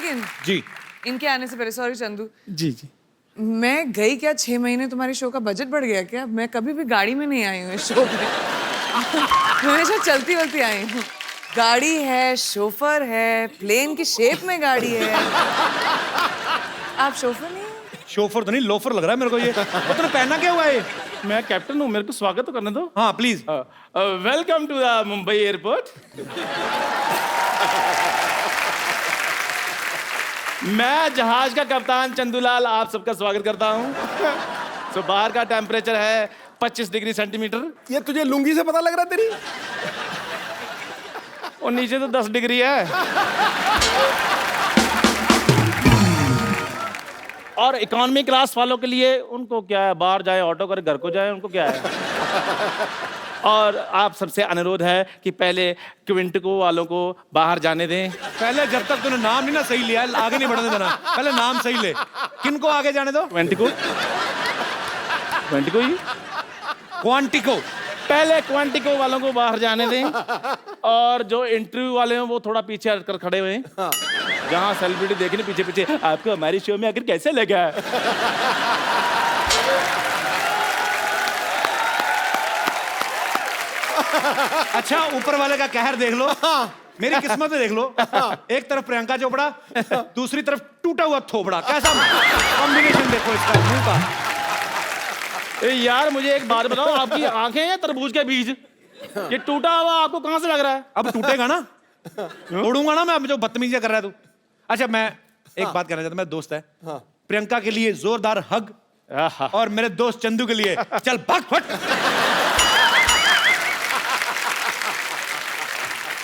Second जी इनके आने से पहले, सॉरी चंदू, जी जी मैं गई क्या 6 महीने, तुम्हारे शो का बजट बढ़ गया क्या? मैं कभी भी गाड़ी में नहीं आई हूँ इस शो में। मैं हमेशा चलती वलती आई हूँ। गाड़ी है, शोफर है, प्लेन की शेप में गाड़ी है। आप शोफर नहीं हैं? शोफर तो नहीं, लोफर लग रहा है मेरे को ये। और तूने पहना क्या हुआ है ये? मैं कैप्टन हूँ, मेरे को स्वागत तो करने दो। हाँ please. Welcome to the Mumbai airport. मैं जहाज का कप्तान चंदूलाल आप सबका स्वागत करता हूँ। तो बाहर का टेम्परेचर है 25 डिग्री सेंटीमीटर ये तुझे लुंगी से पता लग रहा है तेरी? और नीचे तो 10 डिग्री है। और इकोनॉमी क्लास वालों के लिए उनको क्या है, बाहर जाए ऑटो करे घर को जाए, उनको क्या है। और आप सबसे अनुरोध है कि पहले क्विंटिको वालों को बाहर जाने दें। पहले जब तक तूने नाम नहीं ना सही लिया है, आगे नहीं बढ़ने देना। पहले नाम सही ले। किनको आगे जाने दो? क्विंटिको क्विंटिको ही क्वांटिको। पहले क्वांटिको वालों को बाहर जाने दें। और जो इंटरव्यू वाले हैं वो थोड़ा पीछे हटकर खड़े हुए हैं। जहाँ सेलिब्रिटी देखने पीछे पीछे, आपको हमारी शो में आखिर कैसे लगा? अच्छा, ऊपर वाले का कहर देख लो। मेरी किस्मत में देख लो। एक तरफ प्रियंका चोपड़ा, दूसरी तरफ टूटा हुआ थोबड़ा। कैसा कॉम्बिनेशन देखो इसका मुंह का। ए यार मुझे एक बात बताओ, आपकी आंखें हैं तरबूज के बीज? ये टूटा हुआ आपको कहाँ से लग रहा है? अब टूटेगा ना, तोड़ूंगा ना मैं। अब जो बदतमीजी कर रहा है तू। अच्छा, मैं एक बात कहना चाहता हूं। मेरा दोस्त है, प्रियंका के लिए जोरदार हग, और मेरे दोस्त चंदू के लिए चल भाग फट।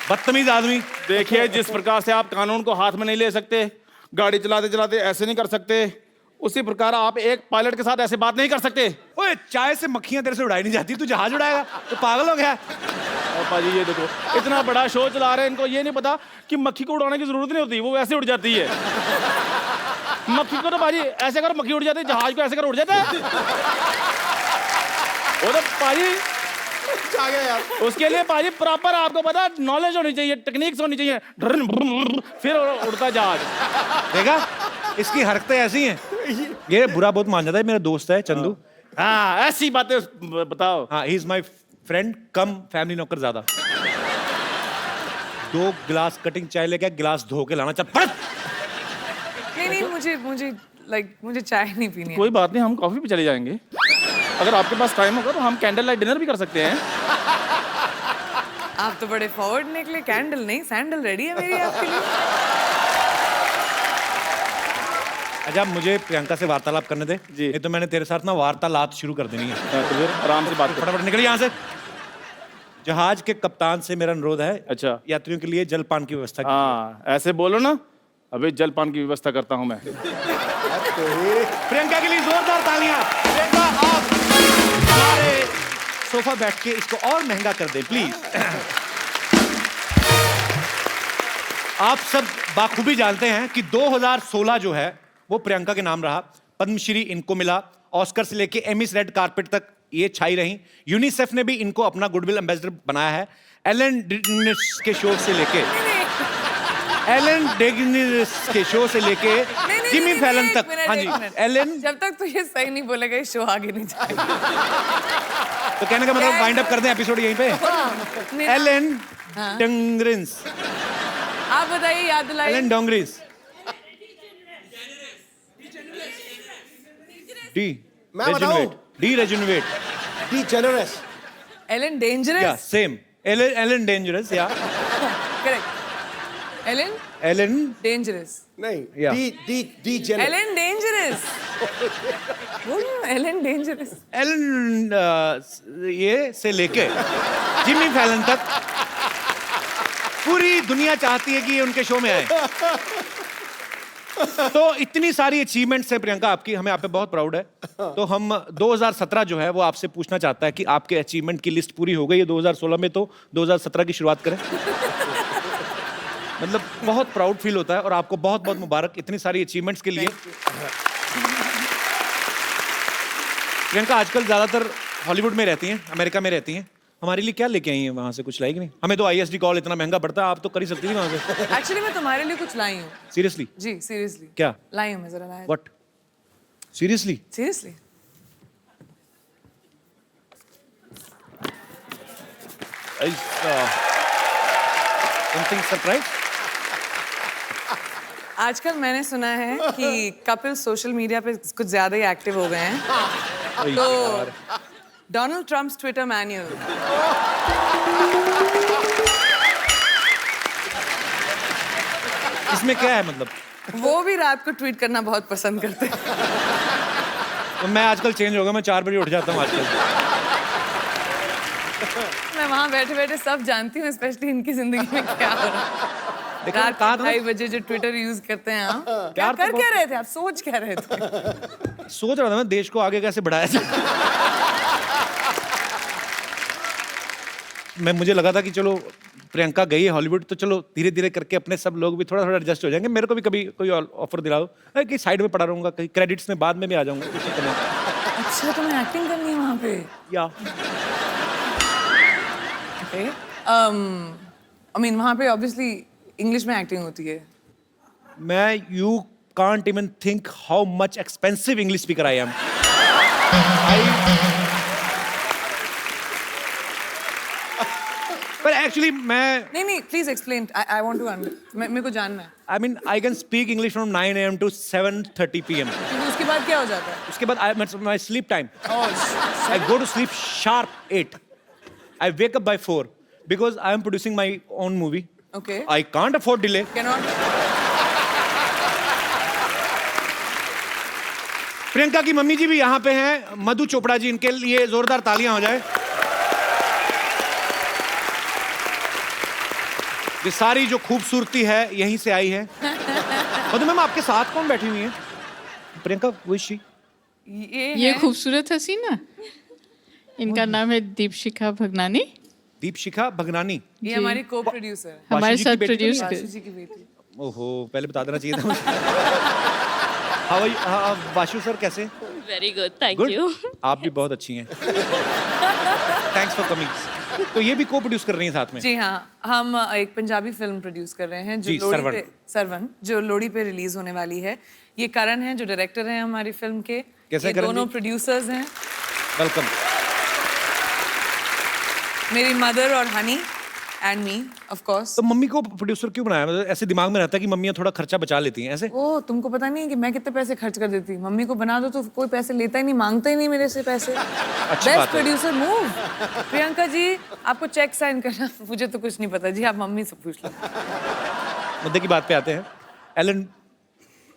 बदतमीज आदमी। देखिए, जिस प्रकार से आप कानून को हाथ में नहीं ले सकते, गाड़ी चलाते चलाते ऐसे नहीं कर सकते, उसी प्रकार आप एक पायलट के साथ ऐसे बात नहीं कर सकते। ओए, चाय से मक्खियां तेरे से उड़ाई नहीं जाती, तू जहाज उड़ाएगा? तो पागल हो गया। और पाजी ये देखो, इतना बड़ा शो चला रहे हैं, इनको ये नहीं पता कि मक्खी को उड़ाने की जरूरत नहीं होती, वो वैसे उड़ जाती है। मक्खी को तो पाजी ऐसे कर मक्खी उड़ जाती है, जहाज को ऐसे कर उड़ जाता है। वो तो पाजी आ गया यार। उसके लिए पाजी प्रॉपर आपको पता नॉलेज होनी चाहिए, टेक्निक्स होनी चाहिए, फिर उड़ता जहाज। देखा, इसकी हरकतें ऐसी हैं। ये बुरा बहुत मान जाता है। मेरा दोस्त है चंदू। हाँ, ऐसी बातें बताओ। हाँ, he is my friend come family नौकर ज्यादा। 2 गिलास कटिंग चाय लेके गिलास धो के लाना। चल पढ़। नहीं, मुझे चाय नहीं पीनी है। कोई बात नहीं, हम कॉफी पे चले जाएंगे। अगर आपके पास टाइम होगा तो हम कैंडल लाइट डिनर भी कर सकते हैं। आप तो बड़े फॉरवर्ड निकले। कैंडल नहीं, सैंडल रेडी है मेरी आपके लिए। अच्छा, मुझे प्रियंका से वार्तालाप करने दे जी। नहीं तो मैंने तेरे साथ ना वार्तालाप शुरू कर देनी है। तो फिर आराम से बात करो। फटाफट निकल यहाँ से। जहाज के कप्तान से मेरा अनुरोध है, अच्छा, यात्रियों के लिए जलपान की व्यवस्था हाँ ऐसे बोलो ना। अभी जलपान की व्यवस्था करता हूँ मैं। प्रियंका के लिए जोरदार तालियां। प्रियंका, आप हमारे सोफा बैठ के इसको और महंगा कर दे प्लीज। आप सब बाखूबी जानते हैं कि 2016 जो है वो प्रियंका के नाम रहा। पद्मश्री इनको मिला, ऑस्कर से लेके एमिस रेड कारपेट तक ये छाई रही। यूनिसेफ ने भी इनको अपना गुडविल एम्बेसडर बनाया है। एलन डेगेनिस के शो से लेके जिमी फैलन तक। हाँ जी, एलन। जब तक तू ये सही नहीं बोलेगा, ये शो आगे नहीं जाएगा। तो कहने का मतलब वाइंड अप कर दें एपिसोड यहीं पे। Ellen DeGeneres. आप बताइए, याद दिलाइए। Ellen DeGeneres. डी मैं बताऊं? D rejuvenate. D generous. Ellen dangerous. Yeah same. Ellen dangerous. Yeah correct. Ellen dangerous. नहीं, yeah D generous. Ellen dangerous. बोलो एलन डेंजरस। एलन ये से लेके जिमी फैलन तक पूरी दुनिया चाहती है कि ये उनके शो में आए। तो इतनी सारी अचीवमेंट्स है प्रियंका आपकी, हमें आप पे बहुत प्राउड है। तो हम 2017 जो है वो आपसे पूछना चाहता है कि आपके अचीवमेंट की लिस्ट पूरी हो गई है 2016 में, तो 2017 की शुरुआत करें। मतलब बहुत प्राउड फील होता है और आपको बहुत बहुत मुबारक इतनी सारी अचीवमेंट्स के लिए। प्रियंका आजकल ज्यादातर हॉलीवुड में रहती हैं, अमेरिका में रहती हैं, हमारे लिए क्या लेके आई हैं वहां से? कुछ लाएगी नहीं? हमें तो ISD कॉल इतना महंगा पड़ता है, आप तो कर ही सकती थी वहां से। एक्चुअली मैं तुम्हारे लिए कुछ लाई हूँ। सीरियसली? जी सीरियसली। क्या लाई हूँ मैं, जरा लाई। What? Seriously? Seriously. Something surprise? आजकल मैंने सुना है कि कपिल सोशल मीडिया पे कुछ ज्यादा ही एक्टिव हो गए हैं। तो डोनाल्ड ट्रम्प्स ट्विटर मैन्युअल, इसमें क्या है मतलब? वो भी रात को ट्वीट करना बहुत पसंद करते हैं। तो मैं आजकल चेंज हो गया, मैं 4 बजे उठ जाता हूँ आजकल। मैं वहां बैठे बैठे सब जानती हूँ, स्पेशली इनकी जिंदगी में क्या हो रहा है। देखो, रात कहा के था 2:30 बजे जो ट्विटर यूज करते हैं आप, क्या प्यार तो कर क्या बहुत- रहे थे आप? सोच क्या रहे थे? सोच रहा था मैं देश को आगे कैसे बढ़ाया जाए। मुझे लगा था कि चलो प्रियंका गई है हॉलीवुड, तो चलो धीरे धीरे करके अपने सब लोग भी थोड़ा थोड़ा एडजस्ट हो जाएंगे। मेरे को भी कभी कोई ऑफर दिलाओ, कि साइड में पड़ा रहूंगा, कहीं क्रेडिट्स में बाद में भी आ जाऊंगा, कुछ दिक्कत नहीं। अच्छा, तुम्हें एक्टिंग करनी है वहां पे? या आई मीन वहां पे ऑब्वियसली इंग्लिश में एक्टिंग होती है। मैं you can't even think how much expensive English speaker I am. पर एक्चुअली मैं नहीं please explain, I want to मेरे को जानना है। I mean, I can speak English from 9 a.m. to 7:30 p.m. क्योंकि उसके बाद क्या हो जाता है? उसके बाद my sleep time. Oh, I go to sleep sharp 8. I wake up by 4 because I am producing my own movie. okay. I can't afford delay. Cannot. Priyanka की मम्मी जी भी यहाँ पे हैं, मधु चोपड़ा जी, इनके लिए जोरदार तालियां हो जाए। ये सारी जो खूबसूरती है यहीं से आई है। मधु मैम, आपके साथ कौन बैठी हुई है? प्रियंका, वो शी? ये खूबसूरत हसीना, इनका नाम है दीपशिखा भगनानी। दीपशिखा भगनानी? ये हमारी को प्रोड्यूसर है, हमारे वाशी जी साथ की बेटी तो प्रोड्यूस नहीं कर। वाशु जी की बेटी। ओहो, पहले बता देना चाहिए था मुझे। How are you? Vashu sir कैसे? Very good, thank Good? you. आप भी बहुत अच्छी हैं। Thanks for coming. तो ये भी को प्रोड्यूस कर रही हैं साथ में? जी हाँ, हम एक पंजाबी फिल्म प्रोड्यूस कर रहे हैं जो जी, लोहड़ी सरवन। पे, सरवन, जो लोहड़ी पे रिलीज होने वाली है। ये करण हैं जो डायरेक्टर हैं हमारी फिल्म के। कैसे ये करण दोनों जी? प्रोड्यूसर्स हैं, वेलकम। मेरी मदर और honey and me of course. तो मम्मी को प्रोड्यूसर क्यों बनाया? मतलब ऐसे दिमाग में रहता है कि मम्मियाँ थोड़ा खर्चा बचा लेती हैं ऐसे? ओ, तुमको पता नहीं है कि मैं कितने पैसे खर्च कर देती हूँ? मम्मी को बना दो तो कोई पैसे लेता ही नहीं, मांगता ही नहीं मेरे से पैसे। अच्छी बेस्ट बात है। Producer move. प्रियंका जी, आपको चेक साइन करना, मुझे तो कुछ नहीं पता जी, आप मम्मी से पूछ लो। मुद्दे की बात पे आते हैं। एलन,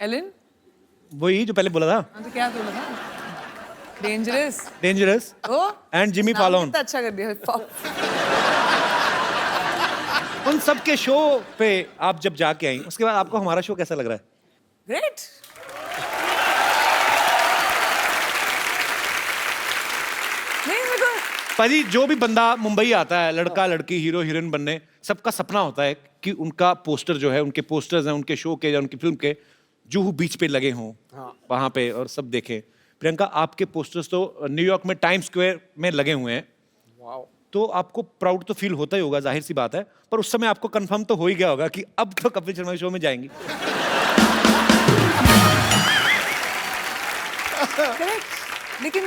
एलिन, वही जो पहले बोला था, हाँ तो क्या बोला था? Dangerous. Dangerous oh, and Jimmy नाम फॉलोन। कितना अच्छा कर दिया। उन सब के शो पे आप जब जाके आई, उसके बाद आपको हमारा शो कैसा लग रहा है? ग्रेट। नहीं मेरे को पाजी, जो भी बंदा मुंबई आता है, लड़का लड़की, हीरो हीरोइन बनने, सबका सपना होता है कि उनका पोस्टर जो है, उनके पोस्टर्स हैं उनके शो के या उनकी फिल्म के, जुहू बीच पे लगे हों वहां पे और सब देखें। प्रियंका, आपके पोस्टर्स तो न्यूयॉर्क में टाइम स्क्वायर में लगे हुए हैं। तो आपको प्राउड तो फील होता ही होगा, जाहिर सी बात है, पर उस समय आपको कंफर्म तो हो ही गया होगा कि अब तो कपिल शर्मा शो में जाएंगी। करेक्ट, लेकिन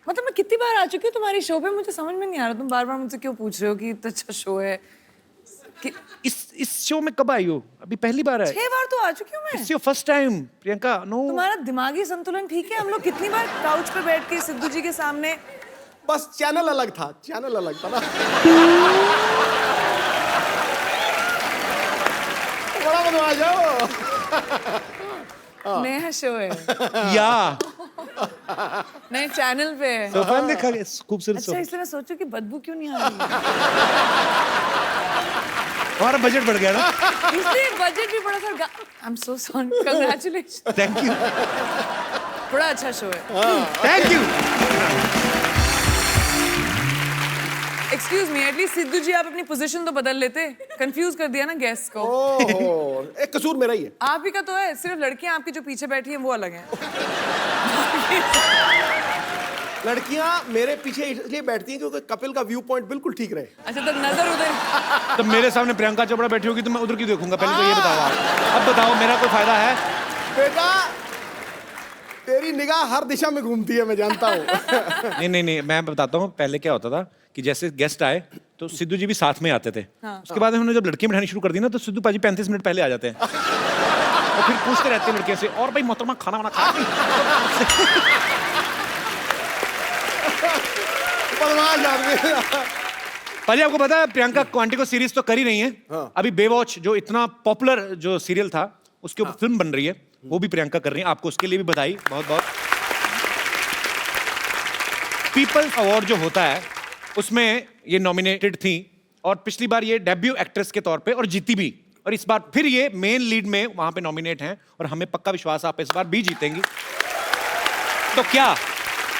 मतलब मैं कितनी बार आ चुकी हूँ तुम्हारी शो पे, मुझे समझ में नहीं आ रहा तुम बार बार मुझसे क्यों पूछ रहे हो कि इतना अच्छा शो है। इस शो में कब आई हो? अभी पहली बार है? 6 बार तो आ चुकी हूँ मैं। It's your first time Priyanka. No, तुम्हारा दिमागी संतुलन ठीक है? हम लोग कितनी बार काउच पे बैठ के सिद्धू जी के सामने। बस चैनल अलग था, चैनल अलग था ना। बड़ा बदमाश हो। नया शो है, या नए चैनल पे है। तो फैन देखा खूबसूरत अच्छा, शो। इसलिए मैं सोचू कि बदबू क्यों नहीं आ रही है। हमारा बजट बढ़ गया ना। इसलिए बजट भी बड़ा था। I am so sorry, congratulation. Thank you, बड़ा अच्छा शो है। Thank you. Excuse me, at least Sidhu ji आप अपनी पोजीशन तो बदल लेते। कंफ्यूज कर दिया ना गेस्ट को। ओहो, एक कसूर मेरा ही है। आप ही का तो है, सिर्फ लड़कियां आपकी जो पीछे बैठी हैं वो अलग हैं। लड़कियां मेरे पीछे इसलिए बैठती हैं क्योंकि कपिल का व्यू पॉइंट बिल्कुल ठीक रहे। अच्छा तो नजर उधर। तो मेरे सामने प्रियंका चोपड़ा बैठी होगी तो मैं उधर की देखूंगा। पहले तो ये बताओ आप। अब बताओ मेरा कोई फायदा है? बेटा तेरी निगाह हर दिशा में घूमती है, मैं जानता हूँ। नहीं, मैं बताता हूँ। पहले क्या होता था कि जैसे गेस्ट आए तो सिद्धू जी भी साथ में आते थे। उसके बाद हमने जब लड़कियां बिठानी शुरू कर दी ना, तो सिद्धू पाजी 35 मिनट पहले आ जाते हैं और फिर पूछते रहते हैं लड़कियों से, और भाई मोहतरमा खाना वाना खा? बदमाश आदमी। पाजी आपको पता है प्रियंका क्वांटिको सीरीज तो कर ही नहीं है। अभी बेवॉच जो इतना पॉपुलर जो सीरियल था उसके ऊपर फिल्म बन रही है, वो भी प्रियंका कर रही है। आपको उसके लिए भी बधाई, बहुत बहुत। पीपल्स अवार्ड जो होता है उसमें ये नॉमिनेटेड थी और पिछली बार ये डेब्यू एक्ट्रेस के तौर पे और जीती भी, और इस बार फिर ये मेन लीड में वहां पे नॉमिनेट हैं और हमें पक्का विश्वास है आप इस बार भी जीतेंगी। तो क्या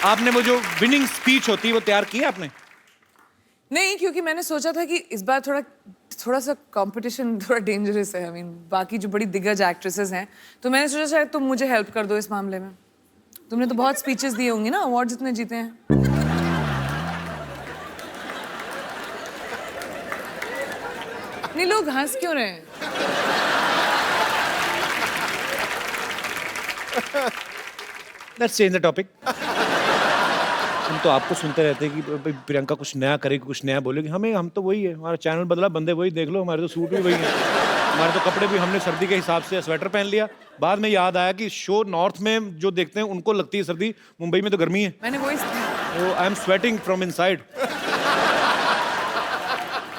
आपने वो जो विनिंग स्पीच होती है वो तैयार की है आपने? नहीं, क्योंकि मैंने सोचा था कि इस बार थोड़ा सा कंपटीशन थोड़ा डेंजरस है। आई मीन बाकी जो बड़ी दिग्गज एक्ट्रेसेस हैं, तो मैंने सोचा शायद तुम मुझे हेल्प कर दो इस मामले में। तुमने तो बहुत स्पीचेस दिए होंगी ना, अवार्ड्स इतने जीते हैं। नहीं, लोग हंस क्यों रहे हैं? Let's change the topic. हम तो आपको सुनते रहते हैं कि भाई प्रियंका कुछ नया करेगी, कुछ नया बोलेगी। हम तो वही है, हमारा चैनल बदला, बंदे वही देख लो। हमारे तो सूट भी वही है, हमारे तो कपड़े भी हमने सर्दी के हिसाब से स्वेटर पहन लिया। बाद में याद आया कि शो नॉर्थ में जो देखते हैं उनको लगती है सर्दी, मुंबई में तो गर्मी है। मैंने वही I am sweating from inside.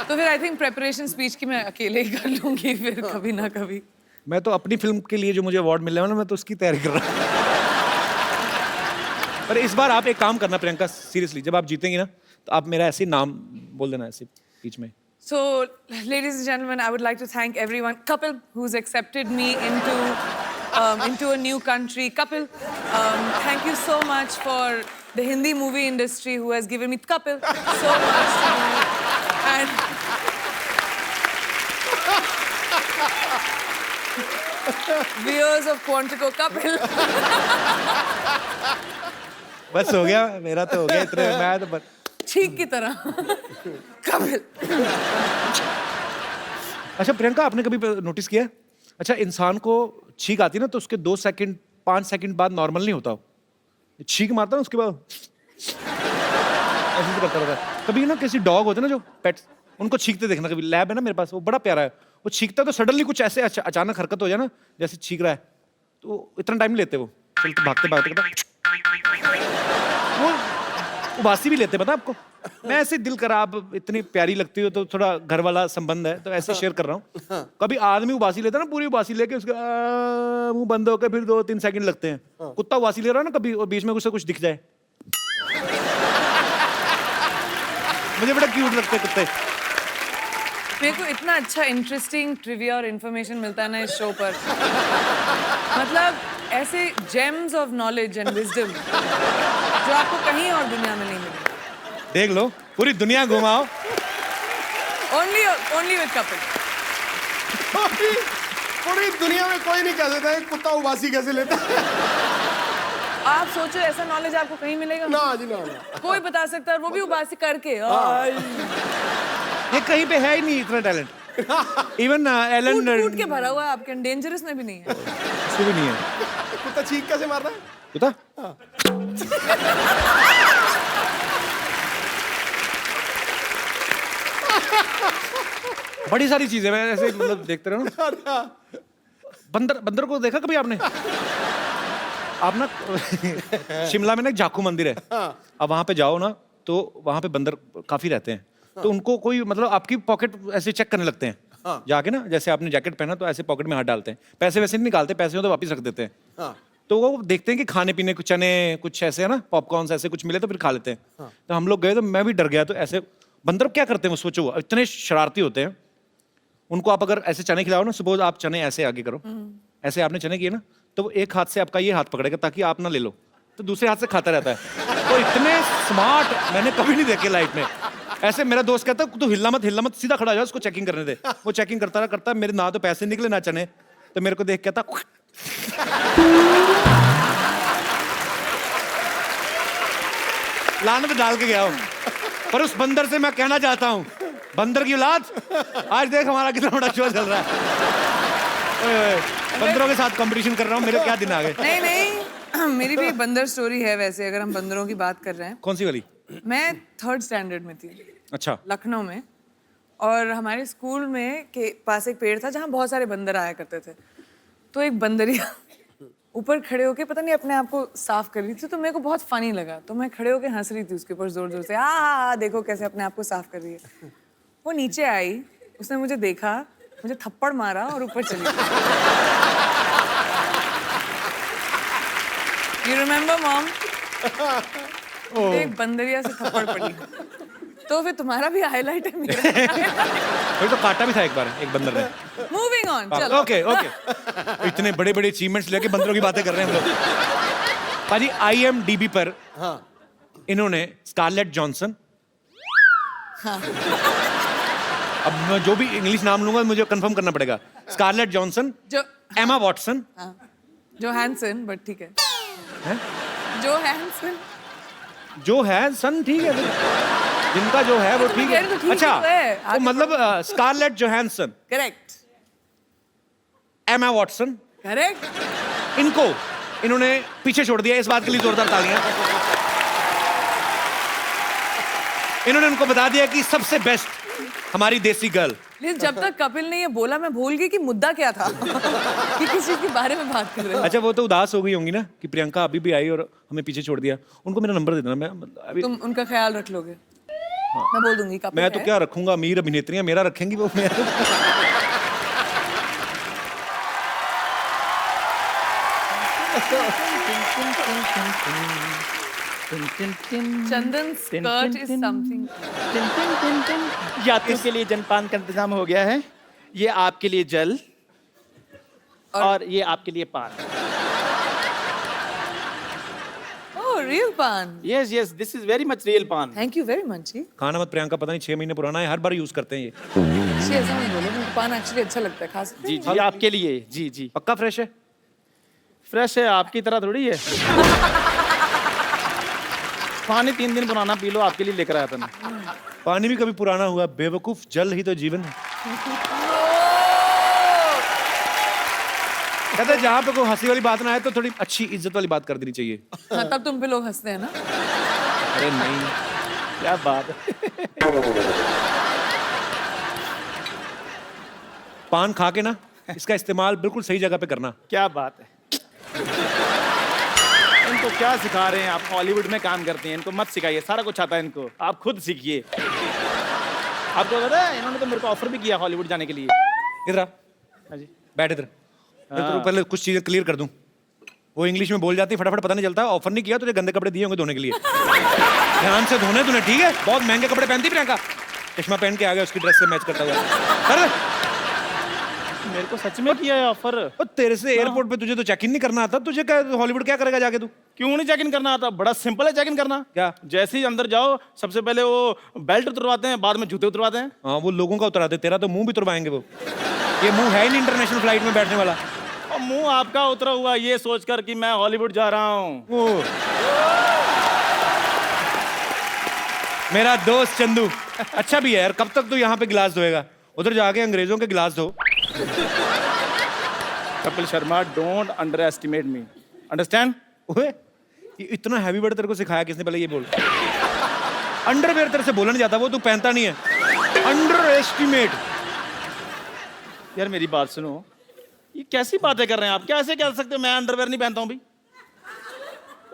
तो फिर आई थिंक प्रेपरेशन स्पीच की मैं अकेले ही कर लूंगी फिर कभी ना कभी। मैं तो अपनी फिल्म के लिए जो मुझे अवार्ड मिलने वाला, मैं तो उसकी तैयारी कर रहा हूँ। पर इस बार आप एक काम करना प्रियंका, सीरियसली, जब आप जीतेंगी ना तो आप मेरा ऐसे नाम बोल देना ऐसे बीच में। So, ladies and gentlemen, I would like to thank everyone. Kapil, who's accepted me into a new country. Kapil, thank you so much for the Hindi movie industry who has given me Kapil so much to do. And viewers of Quantico, Kapil. बस हो गया, मेरा तो हो गया इतने। मैं तो ठीक की तरह कपिल। अच्छा प्रियंका, आपने कभी नोटिस किया है, अच्छा इंसान को छींक आती है ना तो उसके 2 सेकंड 5 सेकंड बाद नॉर्मल नहीं होता। छींक मारता ना उसके बाद ऐसे करता रहता है। कभी ना किसी डॉग होते ना जो पेट्स, उनको छींकते देखना। कभी लैब है ना मेरे पास, वो बड़ा प्यारा है, वो छींकता तो सडनली कुछ ऐसे अचानक हरकत हो जाए ना, जैसे छींक रहा है, तो इतना टाइम लेते वो, चलते भागते भागते वो उबासी भी लेते, पता आपको। मैं ऐसे दिल करा, आप इतनी प्यारी लगती हो तो थोड़ा घर वाला संबंध है तो ऐसे शेयर कर रहा हूँ। कभी आदमी उबासी लेता है ना, पूरी उबासी लेके उसका मुंह बंद होकर फिर 2-3 सेकंड लगते हैं। कुत्ता उबासी ले रहा है ना कभी, और बीच में कुछ दिख जाए, मुझे बड़ा क्यूट लगते हैं कुत्ते। मेरे को इतना अच्छा इंटरेस्टिंग ट्रिविया और इन्फॉर्मेशन मिलता है ना इस शो पर। मतलब ऐसे James of knowledge and wisdom जो आपको कहीं और दुनिया में नहीं मिलेगी। देख लो, पूरी दुनिया घुमाओ, ओनली विद कपिल। पूरी दुनिया में कोई नहीं कह सकता है कुत्ता उबासी कैसे लेता है। आप सोचो ऐसा नॉलेज आपको कहीं मिलेगा? ना जी ना। कोई बता सकता है, वो भी उबासी करके। ये कहीं पे है ही नहीं इतना टैलेंट। इवन एलन कूट के भरा हुआ है आपके, डेंजरस में भी नहीं है। उसको भी नहीं है। कुत्ता चीख कैसे मार रहा है? कुत्ता बड़ी सारी चीजें मैं ऐसे मतलब देखते रहो ना। बंदर को देखा कभी आपने? आप ना शिमला में ना एक जाखू मंदिर है, अब वहां पे जाओ ना तो वहां पे बंदर काफी रहते हैं। तो उनको कोई मतलब आपकी पॉकेट ऐसे चेक करने लगते हैं जाके ना, जैसे आपने जैकेट पहना तो ऐसे पॉकेट में हाथ डालते हैं, पैसे वैसे नहीं निकालते, पैसे हो तो वापस रख देते हैं। तो वो देखते हैं कि खाने पीने कुछ चने कुछ ऐसे है ना, पॉपकॉर्न ऐसे कुछ मिले तो फिर खा लेते हैं। तो हम लोग गए तो मैं भी डर गया। तो ऐसे बंदर क्या करते हैं वो सोचो, इतने शरारती होते हैं। उनको आप अगर ऐसे चने खिलाओ ना, सपोज आप चने ऐसे आगे करो, ऐसे आपने चने किए ना, तो वो एक हाथ से आपका ये हाथ पकड़ेगा ताकि आप ना ले लो, तो दूसरे हाथ से खाता रहता है। तो इतने स्मार्ट मैंने कभी नहीं देखे लाइफ में। ऐसे मेरा दोस्त कहता है तू हिलना मत, सीधा खड़ा हो जा, उसको चेकिंग करने दे। वो चेकिंग करता मेरे ना तो पैसे निकले ना चने, तो मेरे को देख कहता लानत डाल के गया हूँ। पर उस बंदर से मैं कहना चाहता हूँ, बंदर की औलाद, आज देख हमारा कितना बड़ा शो चल रहा है। ओए, ओए, बंदरों के साथ कंपटीशन कर रहा हूँ, मेरे क्या दिन आ गए। नहीं नहीं, मेरी भी एक बंदर स्टोरी है वैसे, अगर हम बंदरों की बात कर रहे हैं। कौन सी वाली? मैं 3rd स्टैंडर्ड में थी, अच्छा। लखनऊ में, और हमारे स्कूल में के पास एक पेड़ था जहाँ बहुत सारे बंदर आया करते थे। तो एक बंदरिया ऊपर खड़े होके पता नहीं अपने आप को साफ कर रही थी, तो मेरे को बहुत फनी लगा, तो मैं खड़े होके हंस रही थी उसके ऊपर जोर जोर से, देखो कैसे अपने आप को साफ कर रही है। वो नीचे आई, उसने मुझे देखा, मुझे थप्पड़ मारा और ऊपर चली गई। You remember, mom? एक बंदरिया से थप्पड़ पड़ी। तो फिर तुम्हारा भी हाईलाइट है मेरा। वही तो काटा भी था एक बार एक बंदर ने। मूविंग ऑन, चलो। Okay okay. इतने बड़े बड़े अचीवमेंट्स लेके बंदरों की बातें कर रहे हैं हम लोग। पाजी IMDb पर इन्होंने स्कारलेट जॉनसन, अब मैं जो भी इंग्लिश नाम लूंगा मुझे कंफर्म करना पड़ेगा। स्कारलेट जॉनसन, जो एमा वॉटसन, जो हैंसन, बट ठीक है। हैं? जो हैंसन, जो है सन, ठीक है, जिनका जो है वो ठीक कह रही तो है। ठीक अच्छा, ही तो है। तो मतलब Scarlett Johansson, correct Emma Watson, correct. इन्होंने पीछे छोड़ दिया। इस बात के लिए जोरदार तालियां। इन्होंने उनको बता दिया कि सबसे बेस्ट हमारी देसी गर्ल। लेकिन जब तक कपिल ने ये बोला, मैं भूल गई कि मुद्दा क्या था। कि किस चीज के बारे में बात कर रहे हैं। अच्छा, वो तो उदास हो गई होंगी ना कि प्रियंका अभी भी आई और हमें पीछे छोड़ दिया। उनको मेरा नंबर दे देना, मैं अभी तुम उनका ख्याल रख लोगे। मैं बोल दूंगी कपिल मैं तो है। क्या रखूंगा, अमीर अभिनेत्रियां मेरा रखेंगी वो। चंदन स्कर्ट इज समथिंग। यात्रियों के लिए जलपान का इंतजाम हो गया है। ये आपके लिए जल और ये आपके लिए पान। ओह, रियल पान। Yes yes, this is very much real पान। थैंक यू वेरी मच जी। खाना मत प्रियंका, पता नहीं 6 महीने पुराना है, हर बार यूज करते हैं ये। जी ऐसा नहीं बोलो, मुझे पान एक्चुअली अच्छा लगता है, खा सकते जी हैं? जी, आपके लिए। जी जी, पक्का फ्रेश है? फ्रेश है, आपकी तरह थोड़ी है। पानी 3 दिन पुराना पी लो, आपके लिए लेकर आया था मैं। पानी भी कभी पुराना हुआ बेवकूफ, जल ही तो जीवन है। कहते हैं जहाँ पे कोई हंसी वाली बात ना आए तो थोड़ी अच्छी इज्जत वाली बात कर देनी चाहिए। हाँ, तब तुम पे लोग हंसते हैं ना। अरे नहीं, क्या बात है। पान खा के ना इसका इस्तेमाल बिल्कुल सही जगह पे करना। क्या बात है। इनको क्या सिखा रहे हैं आप? हॉलीवुड में काम करते हैं, इनको मत सिखाइए, सारा कुछ आता है इनको, आप खुद सीखिए। आपको पता है इन्होंने तो मेरे को ऑफर भी किया हॉलीवुड जाने के लिए। इधर आ, हाँ जी। बैठ इधर। मैं तो पहले कुछ चीजें क्लियर कर दूं। वो इंग्लिश में बोल जाती फटाफट, पता नहीं चलता। ऑफर नहीं किया, तुझे गंदे कपड़े दिए होंगे धोने के लिए। ध्यान से धोने तूने, ठीक है? बहुत महंगे कपड़े पहनती प्रियंका। चश्मा पहन के आ गया उसकी ड्रेस से मैच करता हुआ। कर मेरे को सच में किया है ऑफर। तेरे से एयरपोर्ट पे तुझे तो चेक इन नहीं करना आता, तुझे क्या हॉलीवुड क्या करेगा जाके तू? क्यों नहीं चेक इन करना आता? बड़ा सिंपल है चेक इन करना। क्या? जैसे ही अंदर जाओ, सबसे पहले वो बेल्ट उतरवाते हैं, बाद में जूते उतरवाते हैं। हाँ, वो लोगों का उतराते, तेरा तो मुंह भी उतरवाएंगे वो। ये मुंह है ही नहीं इंटरनेशनल फ्लाइट में बैठने वाला। और मुंह आपका उतरा हुआ ये सोचकर कि मैं हॉलीवुड जा रहा हूँ। मेरा दोस्त चंदू अच्छा भी है यार। कब तक तू यहाँ पे गिलास धोएगा? उधर जाके अंग्रेजों के गिलास धो। Kapil Sharma, don't under estimate me, understand? ओए, ये इतना हैवी वर्ड तेरे को सिखाया किसने? पहले ये बोल। अंडरवेयर तेरे से बोला नहीं जाता, वो तू पहनता नहीं है। Under estimate. यार मेरी बात सुनो, ये कैसी बातें कर रहे हैं आप? कैसे कह सकते हो मैं अंडरवेयर नहीं पहनता हूँ भाई?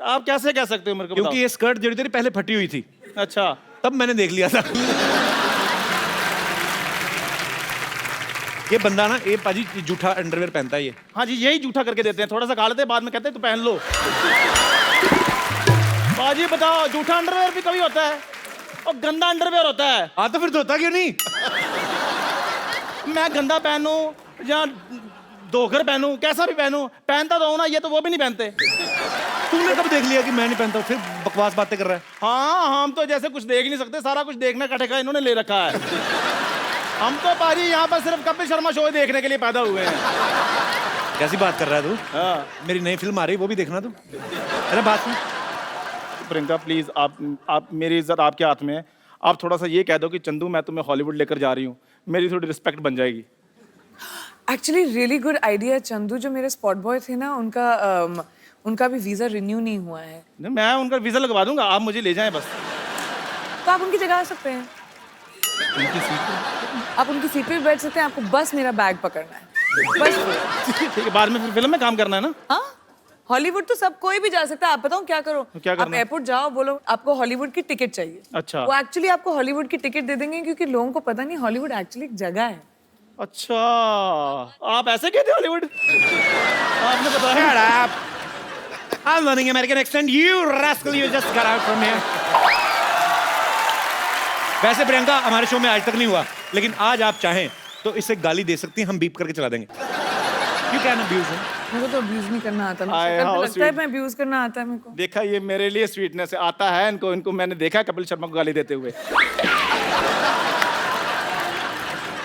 आप कैसे कह सकते हो मेरे को? क्योंकि ये स्कर्ट जो तेरी पहले फटी हुई थी, अच्छा, तब मैंने देख लिया था। ये बंदा ना, ये पाजी जूठा अंडरवेयर पहनता है ये। हाँ जी, यही जूठा करके देते हैं, थोड़ा सा खा लेते हैं, बाद में कहते हैं तू पहन लो। बाजी बताओ, जूठा अंडरवेयर भी कभी होता है और गंदा अंडरवेयर होता है। हाँ तो फिर धोता क्यों नहीं? मैं गंदा पहनूं या धोकर पहनूं, कैसा भी पहनूं, पहनता तो हूं ना, ये तो वो भी नहीं पहनते। तूने कब देख लिया कि मैं नहीं पहनता हूँ? फिर बकवास बातें कर रहा है। हाँ, हम तो जैसे कुछ देख नहीं सकते, सारा कुछ देखने का ठेका इन्होंने ले रखा है। हम तो पाजी यहाँ पर सिर्फ कपिल शर्मा शो देखने के लिए पैदा हुए हैं। कैसी बात कर रहा है तू? हाँ। मेरी नई फिल्म आ रही है, वो भी देखना तू। अरे बात सुन, प्रियंका प्लीज आप मेरी इज्जत आपके हाथ में है। आप थोड़ा सा ये कह दो कि चंदू मैं तुम्हें हॉलीवुड लेकर जा रही हूँ, मेरी थोड़ी रिस्पेक्ट बन जाएगी। Actually really good idea Chandu. जो मेरे स्पॉट बॉय थे ना, उनका भी वीजा रिन्यू नहीं हुआ है। नहीं, मैं उनका वीजा लगवा दूंगा, आप मुझे ले जाएं बस। तो आप उनकी जगह आ सकते हैं। आप उनकी सीट पे भी बैठ सकते हैं। आपको बस मेरा बैग पकड़ना है बस। ठीक है, बाद में फिर फिल्म में काम करना है ना। हाँ, हॉलीवुड तो सब कोई भी जा सकता है। आप बताओ क्या करो। क्या करना आप है? एयरपोर्ट जाओ, बोलो आपको हॉलीवुड की टिकट चाहिए। अच्छा। वो एक्चुअली आपको हॉलीवुड की टिकट दे देंगे, क्योंकि लोगों को पता नहीं हॉलीवुड एक्चुअली एक जगह है। अच्छा, आप ऐसे कहते हो हॉलीवुड? आपने बताया। Shut up. I'm learning American accent. You rascal, you just got out from here. वैसे प्रियंका हमारे शो में आज तक नहीं हुआ, लेकिन आज आप चाहें तो इसे गाली दे सकती हैं, हम बीप करके चला देंगे। You can abuse him. मेरे को तो अब्यूज नहीं करना आता। आए, मुझे how लगता है sweet. मैं अब्यूज करना आता है मेरे को। देखा, ये मेरे लिए स्वीटनेस आता है। इनको मैंने देखा है कपिल शर्मा को गाली देते हुए।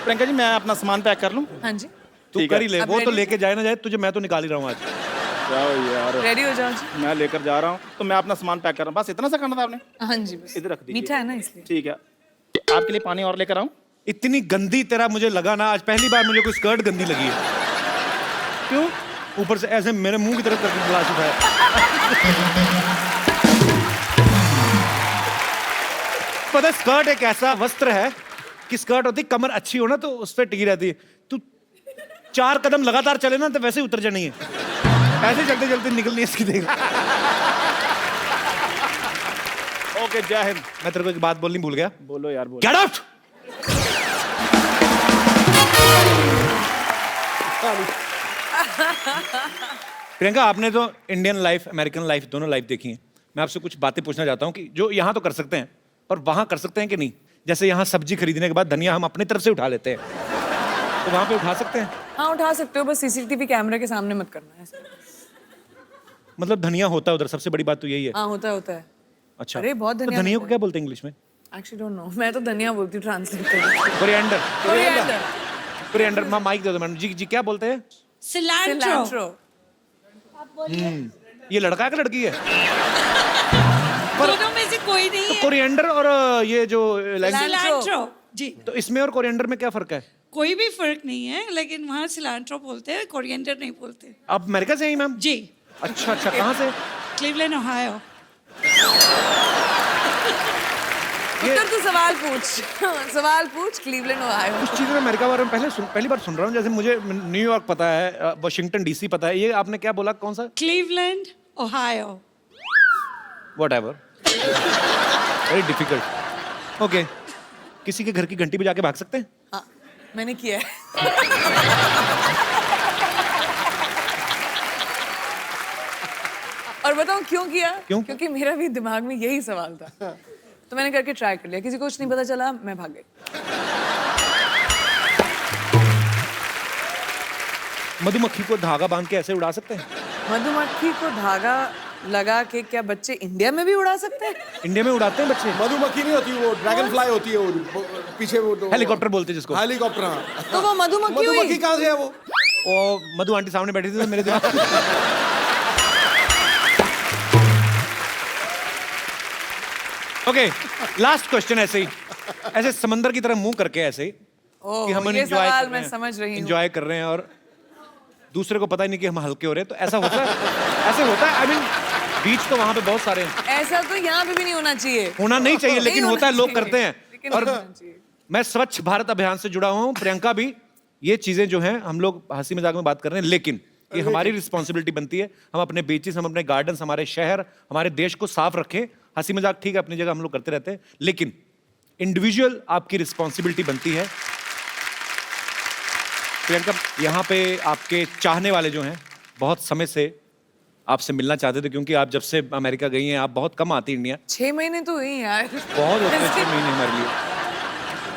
प्रियंका जी, मैं अपना सामान पैक कर लूं? हाँ जी, तू ठीक कर है। ही ले, अब वो तो ready? लेके जाए ना जाए, तुझे मैं तो निकाल ही रहा हूँ आज। जाओ यार, रेडी हो जाओ जी। मैं लेकर जा रहा हूँ, तो मैं अपना सामान पैक कर रहा हूँ। बस इतना सा करना था आपने? हाँ जी, बस इधर रख दीजिए। मीठा है ना इसलिए। ठीक है, आपके लिए पानी और लेकर आऊं? इतनी गंदी तेरा मुझे लगा ना, आज पहली बार मुझे कोई स्कर्ट गंदी लगी है। क्यों? ऊपर से ऐसे मेरे मुंह की तरफ करके गिलास उठाया। पता है, स्कर्ट एक ऐसा वस्त्र है कि स्कर्ट होती, कमर अच्छी हो ना तो उस पर टिकी रहती है। तू 4 कदम लगातार चले ना तो वैसे ही उतर जानी है। ऐसे चलते चलते निकलनी है इसकी। देख, ओके, जय हिंद। मैं तेरे को एक बात बोलनी भूल गया। बोलो यार, बोलो। Get out. प्रियंका, आपने तो इंडियन लाइफ, अमेरिकन लाइफ, दोनों लाइफ देखी है। मैं आपसे कुछ बातें पूछना चाहता हूँ कि जो यहाँ तो कर सकते हैं और वहाँ कर सकते हैं कि नहीं। जैसे यहाँ सब्जी खरीदने के बाद धनिया हम अपनी तरफ से उठा लेते हैं, तो वहाँ पे उठा सकते हैं? हाँ, उठा सकते हो, बस सीसीटीवी कैमरे के सामने मत करना है। मतलब धनिया होता है उधर, सबसे बड़ी बात तो यही है। हाँ, होता है, होता है। अच्छा, अरे, बहुत तो धनिया धनिया को होता है। क्या बोलते हैं इंग्लिश में? एक्चुअली डोंट नो, मैं तो धनिया बोलती हूँ ट्रांसलेट करके। कोरिएंडर। कोरिएंडर। कोरिएंडर। माइक दे दो मैडम जी। जी क्या बोलते हैं? सिलैंट्रो। ये लड़का है कि लड़की है? दोनों में से कोई नहीं तो है। कोरिएंडर और ये जो सिलांट्रो जी, तो इसमें और कोरिएंडर में क्या फर्क है? कोई भी फर्क नहीं है, लेकिन वहाँ सिलांट्रो बोलते हैं, कोरिएंडर नहीं बोलते। आप अमेरिका से हैं मैम? जी, अच्छा अच्छा, कहाँ से? Cleveland, Ohio. उत्तर तू सवाल पूछ। सवाल पूछ। Cleveland, Ohio. कुछ चीज़ें मैं अमेरिका के बारे में पहली बार सुन रहा हूँ। जैसे मुझे न्यूयॉर्क पता है, वाशिंगटन डीसी पता है, ये आपने क्या बोला, कौन सा? Cleveland, Ohio. Whatever, very difficult. Okay, किसी के घर की घंटी बजा के भाग सकते हैं? हाँ, मैंने किया है। और बताऊं क्यों किया? क्यों? क्योंकि मेरा भी दिमाग में यही सवाल था, तो मैंने करके ट्राई कर लिया। किसी को कुछ नहीं पता चला, मैं भाग गई। मधुमक्खी को धागा बांध के ऐसे उड़ा सकते हैं? मधुमक्खी को धागा लगा के क्या बच्चे इंडिया में भी उड़ा सकते हैं? इंडिया में उड़ाते हैं बच्चे। मधुमक्खी नहीं होती, वो ड्रैगन फ्लाई होती है, वो पीछे वो तो हेलीकॉप्टर बोलते हैं जिसको। हेलीकॉप्टर। हाँ, तो वो मधुमक्खी हुई। मधुमक्खी कहाँ से है वो? ओ, मधु आंटी सामने बैठी थी तो मेरे दिमाग। ओके, लास्ट क्वेश्चन ऐसे ही, ऐसे समंदर की तरह मुंह करके ऐसे ही कि हम ये सवाल मैं समझ रही हूँ। एंजॉय कर रहे हैं और दूसरे को पता ही नहीं कि हम हल्के हो रहे हैं, तो ऐसा होता है? ऐसे होता है? आई मीन बीच तो वहां पे बहुत सारे हैं। ऐसा तो यहाँ पे भी नहीं होना चाहिए। होना नहीं चाहिए, लेकिन नहीं होता है, होना लोग चाहिए, करते हैं। लेकिन और होना चाहिए। मैं स्वच्छ भारत अभियान से जुड़ा हुआ हूँ, प्रियंका भी। ये चीजें जो हैं हम लोग हंसी मजाक में बात कर रहे हैं, लेकिन ये हमारी रिस्पॉन्सिबिलिटी बनती है। हम अपने बीचेस, हम अपने गार्डन्स, हमारे शहर, हमारे देश को साफ रखें। हंसी मजाक ठीक है, अपनी जगह हम लोग करते रहते हैं, लेकिन इंडिविजुअल आपकी रिस्पॉन्सिबिलिटी बनती है। प्रियंका, यहाँ पे आपके चाहने वाले जो हैं बहुत समय से आपसे मिलना चाहते थे, क्योंकि आप जब से अमेरिका गई हैं, आप बहुत कम आती इंडिया। 6 महीने तो हुई यार। बहुत होते हैं 6 महीने हमारे लिए।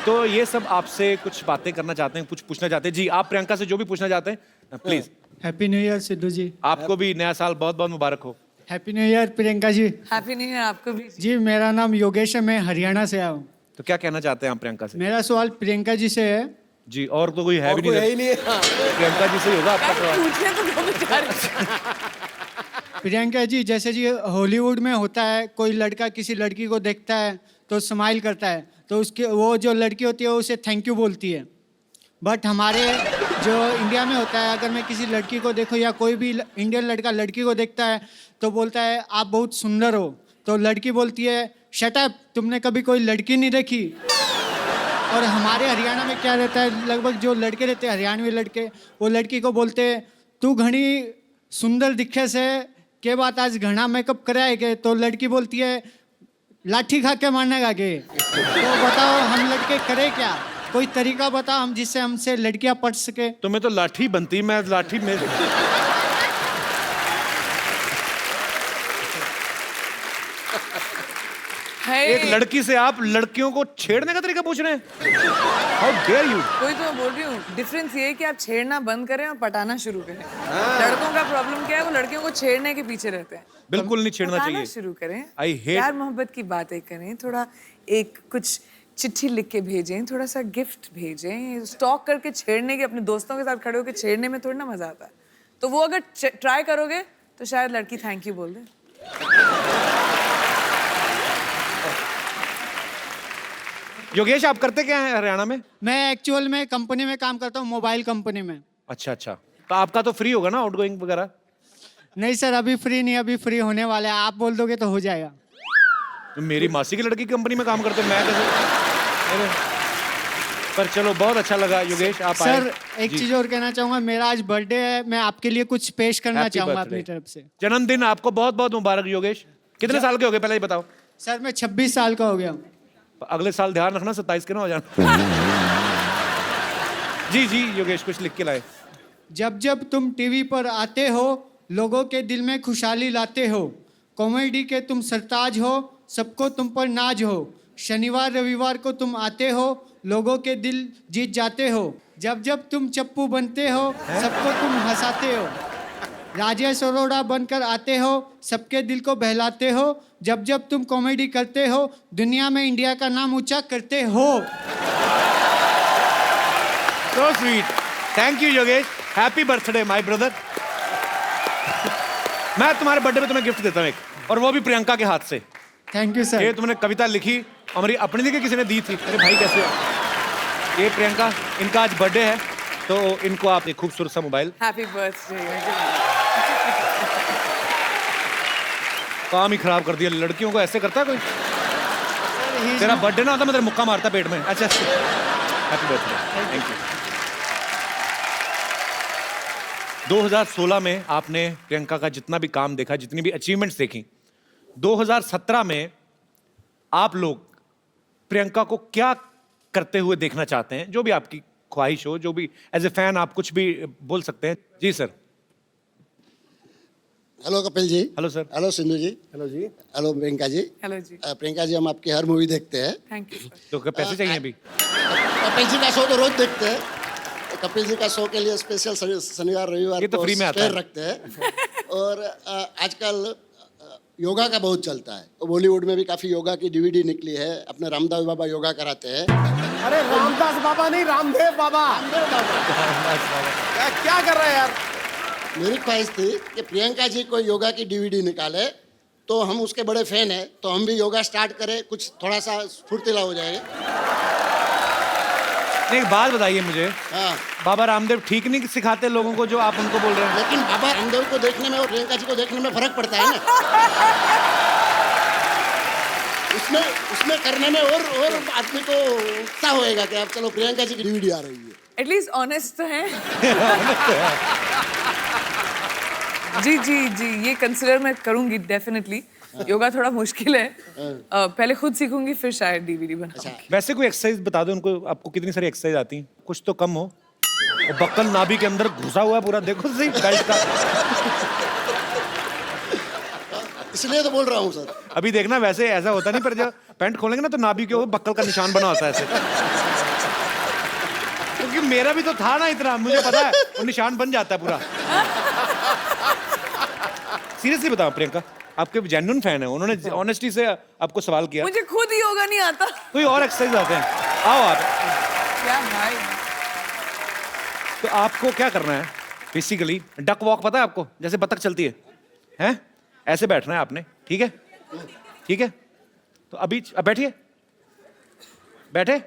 तो ये सब आपसे कुछ बातें करना चाहते हैं, कुछ पूछना चाहते हैं। जी, आप प्रियंका से जो भी पूछना चाहते हैं please. Happy new year Sidhu ji. आपको भी नया साल बहुत बहुत मुबारक हो। Happy new year Priyanka ji. Happy new year आपको भी। जी, मेरा नाम योगेश है, मैं हरियाणा से आया हूँ। तो क्या कहना चाहते हैं आप प्रियंका से? मेरा सवाल प्रियंका जी से है। जी, और तो कोई है और भी कोई है नहीं, ही नहीं है। हाँ। प्रियंका जी से ही होगा आपका सवाल। पूछने तो दो बेचारे। प्रियंका जी जैसे जी हॉलीवुड में होता है, कोई लड़का किसी लड़की को देखता है तो स्माइल करता है, तो उसके वो जो लड़की होती है वो उसे थैंक यू बोलती है। बट हमारे जो इंडिया में होता है, अगर मैं किसी लड़की को देखूं या कोई भी इंडियन लड़का लड़की को देखता है तो बोलता है आप बहुत सुंदर हो, तो लड़की बोलती है शट अप, तुमने कभी कोई लड़की नहीं देखी। और हमारे हरियाणा में क्या रहता है, लगभग जो लड़के रहते हैं हरियाणवी लड़के, वो लड़की को बोलते हैं तू घनी सुंदर दिखे से के बात आज घना मेकअप कराए के, तो लड़की बोलती है लाठी खा के मारने का के। तो बताओ हम लड़के करें क्या, कोई तरीका बताओ हम जिससे हमसे लड़कियां पट सके। तुम्हें तो लाठी बनती, मैं लाठी में एक लड़की से आप लड़कियों को छेड़ने का तरीका पूछ रहे हैं? How dare you. कोई तो मैं बोल रही हूँ, डिफरेंस ये है कि आप छेड़ना बंद करें और पटाना शुरू करें। लड़कों का प्रॉब्लम क्या है, वो लड़कियों को छेड़ने के पीछे रहते हैं। बिल्कुल नहीं छेड़ना पटाना चाहिए। शुरू करें, I hate- प्यार मोहब्बत की बातें करें, थोड़ा एक कुछ चिट्ठी लिख के भेजें, थोड़ा सा गिफ्ट भेजें। स्टॉक करके छेड़ने के, अपने दोस्तों के साथ खड़े होकर छेड़ने में थोड़ी ना मजा आता है। तो वो अगर ट्राई करोगे तो शायद लड़की थैंक यू बोल दे। योगेश आप करते क्या हैं हरियाणा में? मैं एक्चुअल में कंपनी में काम करता हूँ, मोबाइल कंपनी में। अच्छा अच्छा, तो आपका तो फ्री होगा ना आउटगोइंग वगैरह? नहीं सर अभी फ्री नहीं, अभी फ्री होने वाला है, आप बोल दोगे तो हो जाएगा। तो मेरी मासी की लड़की की कंपनी में काम करते, मैं कैसे? पर चलो बहुत अच्छा लगा योगेश आप आए। सर एक चीज और कहना चाहूंगा, मेरा आज बर्थडे है, मैं आपके लिए कुछ पेश करना Happy चाहूंगा birthday। अपनी तरफ से। जन्मदिन आपको बहुत बहुत मुबारक योगेश। कितने साल के हो गए पहले ये बताओ? सर मैं 26 साल का हो गया हूँ। अगले साल ध्यान रखना 27 के ना हो जाना। जी जी योगेश कुछ लिख के लाए। जब जब तुम टीवी पर आते हो लोगों के दिल में खुशहाली लाते हो, कॉमेडी के तुम सरताज हो, सबको तुम पर नाज हो। शनिवार रविवार को तुम आते हो, लोगों के दिल जीत जाते हो। जब जब तुम चप्पू बनते हो सबको तुम हंसाते हो। राजेश अरोड़ा बनकर आते हो, सबके दिल को बहलाते हो। जब जब तुम कॉमेडी करते हो दुनिया में इंडिया का नाम ऊंचा करते हो। So sweet, thank you Yogesh, happy birthday my brother. मैं तुम्हारे बर्थडे पे तुम्हें गिफ्ट देता हूँ एक, और वो भी प्रियंका के हाथ से। Thank you sir. ये तुमने कविता लिखी हमारी अपनी लिखी, किसी ने दी थी। अरे भाई कैसे हो? ये प्रियंका, इनका आज बर्थडे है तो इनको आप एक खूबसूरत सा मोबाइल। Happy birthday. काम ही खराब कर दिया, लड़कियों को ऐसे करता है कोई? तेरा बर्थडे ना होता मैं तेरा मुक्का मारता पेट में। अच्छा हैप्पी बर्थडे, थैंक यू। 2016 में आपने प्रियंका का जितना भी काम देखा, जितनी भी अचीवमेंट्स देखी, 2017 में आप लोग प्रियंका को क्या करते हुए देखना चाहते हैं? जो भी आपकी ख्वाहिश हो, जो भी एज ए फैन आप कुछ भी बोल सकते हैं। जी sir. Hello Kapil ji. Hello sir. Hello Sindhu ji. Hello जी। हेलो प्रियंका जी। हेलो जी। प्रियंका जी हम आपकी हर मूवी देखते हैं। Thank you. तो क्या पैसे चाहिए अभी? कपिल जी का शो तो रोज देखते हैं। कपिल जी का शो के लिए स्पेशल शनिवार रविवार ये तो को फ्री में आता स्पेयर है। रखते हैं। और आजकल योगा का बहुत चलता है, तो बॉलीवुड में भी काफी योगा की डीवीडी निकली है। अपने रामदेव बाबा योगा कराते हैं। अरे रामदास बाबा नहीं, रामदेव बाबा। क्या कर रहे हैं यार? मेरी ख्वाहिश थी कि प्रियंका जी कोई योगा की डीवीडी निकाले, तो हम उसके बड़े फैन हैं, तो हम भी योगा स्टार्ट करें, कुछ थोड़ा सा फुर्तीला हो जाए। एक बात बताइए मुझे, हाँ, बाबा रामदेव ठीक नहीं सिखाते लोगों को जो आप उनको बोल रहे हैं? लेकिन बाबा रामदेव को देखने में और प्रियंका जी को देखने में फर्क पड़ता है ना। उसमें करने में और आदमी को उत्साह होएगा कि अब चलो प्रियंका जी की डीवीडी आ रही है। एटलीस्ट ऑनेस्ट तो है। जी जी जी, ये कंसिडर मैं करूंगी डेफिनेटली। योगा थोड़ा मुश्किल है, पहले खुद सीखूंगी फिर शायद डीवीडी बनाऊंगी। वैसे कोई एक्सरसाइज बता दो उनको, आपको कितनी सारी एक्सरसाइज आती हैं? कुछ तो कम हो। और बक्कल नाभि के अंदर घुसा हुआ है पूरा, देखो सही बेल्ट का। इसलिए तो बोल रहा हूँ सर। अभी देखना वैसे ऐसा होता नहीं, पर जब पैंट खोलेंगे ना तो नाभि के ऊपर बक्कल का निशान बना होता है ऐसे। क्योंकि मेरा भी तो था ना इतना, मुझे पता है वो निशान बन जाता है पूरा। सीरियसली बताओ प्रियंका, आपके जेन्युइन फैन है, उन्होंने ऑनेस्टी से आपको सवाल किया। मुझे खुद योगा नहीं आता। कोई और एक्सरसाइज आते हैं? आओ आप। क्या भाई? तो आपको क्या करना है बेसिकली? डक वॉक पता है आपको? जैसे बतख चलती है, हैं? ऐसे बैठना है आपने, ठीक है? ठीक है? तो अभी अब बैठिए, बैठे,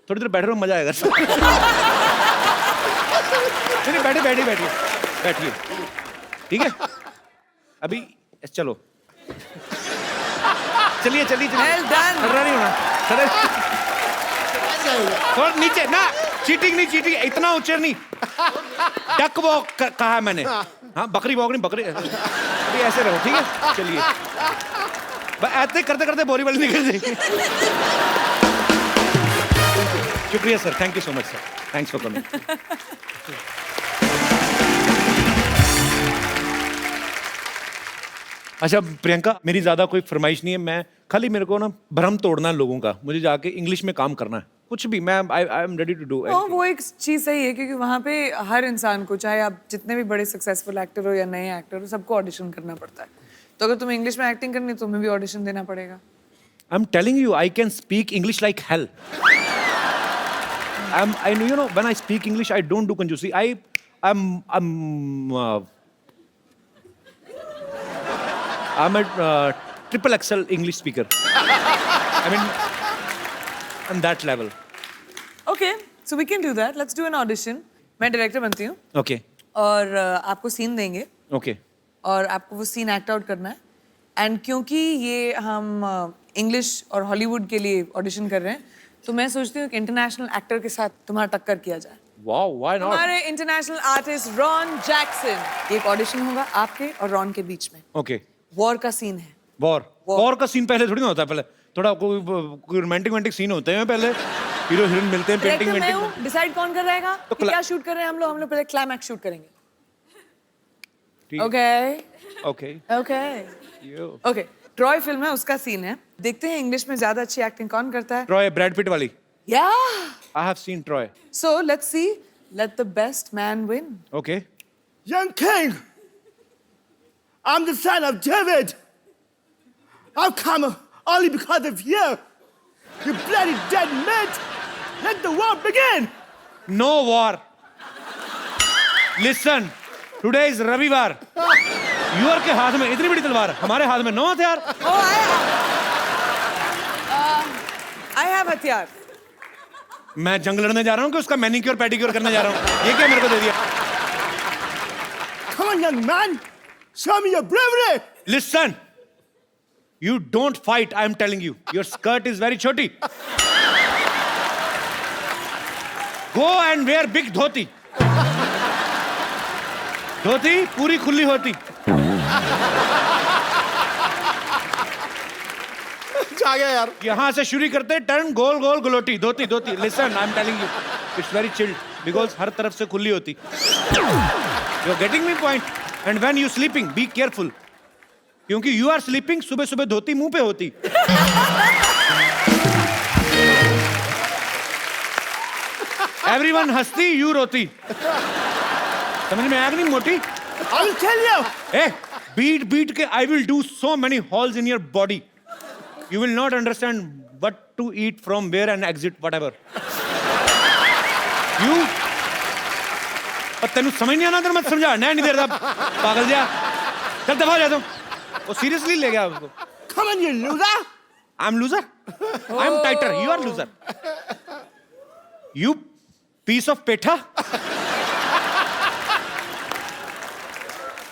थोड़ी देर बैठे रहो, मजा आएगा। नहीं, बैठे बैठिए बैठिए बैठिए, ठीक है? अभी चलो, चलिए चलिए चलिए। Well done. खड़ा नहीं होना, थोड़ा नीचे ना, चीटिंग नहीं, चीटिंग इतना ऊंचे नहीं, डक वॉक कहा है मैंने। हाँ, बकरी वॉक नहीं, बकरी। अभी ऐसे रहो, ठीक है? चलिए, ऐसे करते करते बोरी वाली निकल जाएगी। शुक्रिया sir, thank you so much sir, thanks for coming. अच्छा प्रियंका, मेरी ज्यादा कोई फरमाइश नहीं है, मैं खाली मेरे को ना भ्रम तोड़ना है लोगों का, मुझे जाके इंग्लिश में काम करना है, कुछ भी, मैं I am ready to do. वो एक चीज सही है क्योंकि वहाँ पे हर इंसान को, चाहे आप जितने भी बड़े सक्सेसफुल एक्टर हो या नए एक्टर हो, सबको ऑडिशन करना पड़ता है। तो अगर तुम्हें इंग्लिश में एक्टिंग करनी है, तुम्हें भी ऑडिशन देना पड़ेगा। I am telling you, I can speak English like hell. I know, you know, when I speak English, I don't do conjusi. I'm a triple XL English speaker. I mean, on that level. Okay, so we can do that. Let's do an audition. मैं director बनती हूँ Okay, और आपको scene देंगे okay. और आपको वो scene act out करना है। एंड क्योंकि ये हम इंग्लिश और हॉलीवुड के लिए ऑडिशन कर रहे हैं, तो मैं सोचती हूँ कि इंटरनेशनल एक्टर के साथ तुम्हारा टक्कर किया जाए। Wow, why not? हमारे इंटरनेशनल आर्टिस्ट रॉन जैक्सन। एक ऑडिशन होगा आपके और रॉन के बीच में। Okay. वॉर का सीन है। वॉर का सीन पहले थोड़ी ना होता है, पहले थोड़ा कोई रोमांटिक सीन होते हैं, पहले हीरो हीरोइन मिलते हैं, पेंटिंग मैं वेंटिंग। हूँ, डिसाइड कौन कर रहेगा तो कि क्या शूट कर रहे हैं हम लोग पहले क्लाइमैक्स शूट करेंगे। ठीक। Okay Okay. Okay You. Okay. Troy film है, उसका सीन है। देखते हैं इंग्लिश में ज्यादा अच्छी एक्टिंग कौन करता है। Troy, Brad Pitt वाली। या I have seen Troy. So let's see, let the best man win. Okay. Young king, I'm the son of David. I've come only because of you. You bloody dead meat. Let the war begin. No war. Listen, today is रविवार। Your के हाथ में इतनी बड़ी तलवार, हमारे हाथ में 9 हथियार। आई हैव हथियार। मैं जंग लड़ने जा रहा हूँ कि उसका मैनिक्योर पेडिक्योर करने जा रहा हूँ? ये क्या मेरे को दे दिया? Come on, young man. Show me your bravery. Listen, you don't fight. I am telling you. Your skirt is very choti. Go and wear big dhoti. धोती पूरी खुली होती। आ गया यार। यहाँ से शुरू करते turn goal goal galouti dhoti dhoti. Listen, I am telling you, it's very chilled because हर तरफ से खुली होती। You're getting me point? And when you sleeping, be careful. क्योंकि you are sleeping, सुबह सुबह धोती मुंह पे होती। Everyone हंसती, you रोती। समझ में आया कि नहीं मोटी? I'll tell you. Eh, beat के I will do so many holes in your body. You will not understand what to eat from where and exit whatever. You और तेनू समझ नहीं आना, तेरे मत समझा नहीं देर तक पागल जा। चल दफा हो जा तुम। वो सीरियसली ले गया उसको। Come on, you loser. I'm loser. I'm tighter. You are loser. You piece of petha.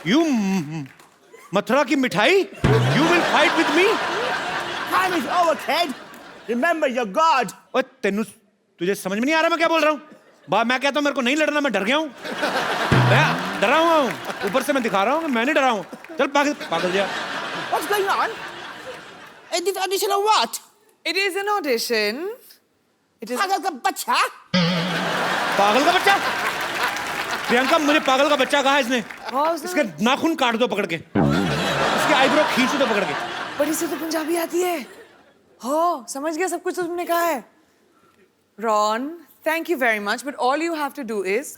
You Mathura की मिठाई. You will fight with me. Time is over, kid. Remember your God. ओए तेनू तुझे समझ में नहीं आ रहा मैं क्या बोल रहा हूँ? मैं कहता हूँ मेरे को नहीं लड़ना, मैं डर गया हूँ। मैं डरा हुआ हूँ। ऊपर से मैं दिखा रहा हूँ कि मैं नहीं डरा हूँ। चल पागल जा। What's going on? Is this audition or what? It is an audition. It is. पागल का बच्चा? पागल का बच्चा? प्रियंका, मुझे पागल का बच्चा कहा इसने। इसके नाखून काट दो पकड़ के। इसके आईब्रो खींच दो पकड़ के। पर इसे तो पंजाबी आती है। हो, समझ गया सब कुछ तुमने कहा है। Ron, thank you very much, but all you have to do is.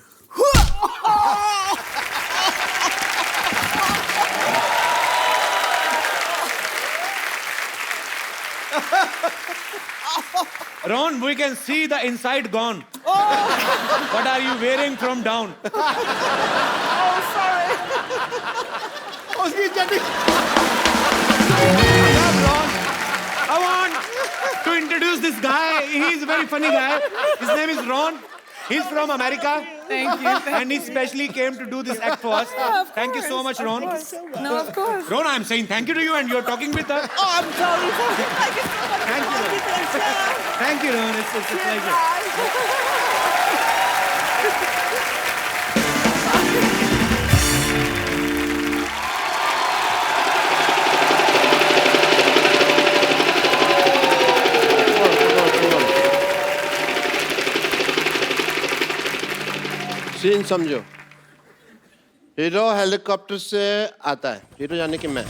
Ron, we can see the inside gone. What are you wearing from down? Oh, sorry. उसकी जटी very funny guy. His name is Ron. He's from America. Thank you. And he specially came to do this act for us. Thank you so much, Ron. No, of course. Ron, I'm saying thank you to you and you're talking with her. Oh, I'm sorry. Thank you so much. Thank you. Thank you, Ron. It's a pleasure. सीन समझो, hero helicopter से आता है, hero यानी कि मैं,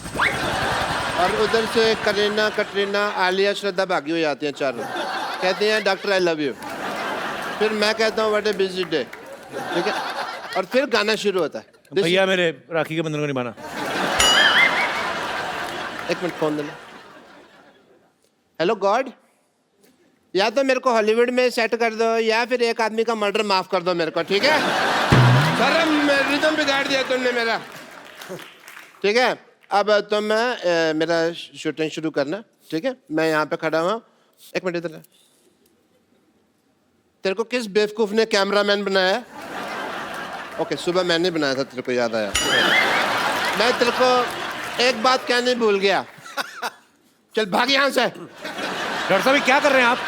और उधर से करीना, कटरीना, आलिया, श्रद्धा भागी हो जाती हैं चारों, कहती हैं डॉक्टर आई लव यू, फिर मैं कहता हूँ व्हाट ए बिजी डे, ठीक है, और फिर गाना शुरू होता है। भैया मेरे राखी के बंधन को निभाना। एक मिनट फोन देना। हेलो गॉड, या तो मेरे को हॉलीवुड में सेट कर दो या फिर एक आदमी का मर्डर माफ कर दो मेरे को, ठीक है? सर रिदम बिगाड़ दिया तुमने मेरा, ठीक है? अब तो मैं मेरा शूटिंग शुरू करना, ठीक है? मैं यहाँ पे खड़ा हुआ, एक मिनट इधर। तेरे को किस बेवकूफ ने कैमरामैन बनाया? ओके, सुबह मैंने बनाया था, तेरे को याद आया। मैं तेरे को एक बात कहने भूल गया, चल भाग यहाँ से। डॉक्टर साहब क्या कर रहे हैं आप?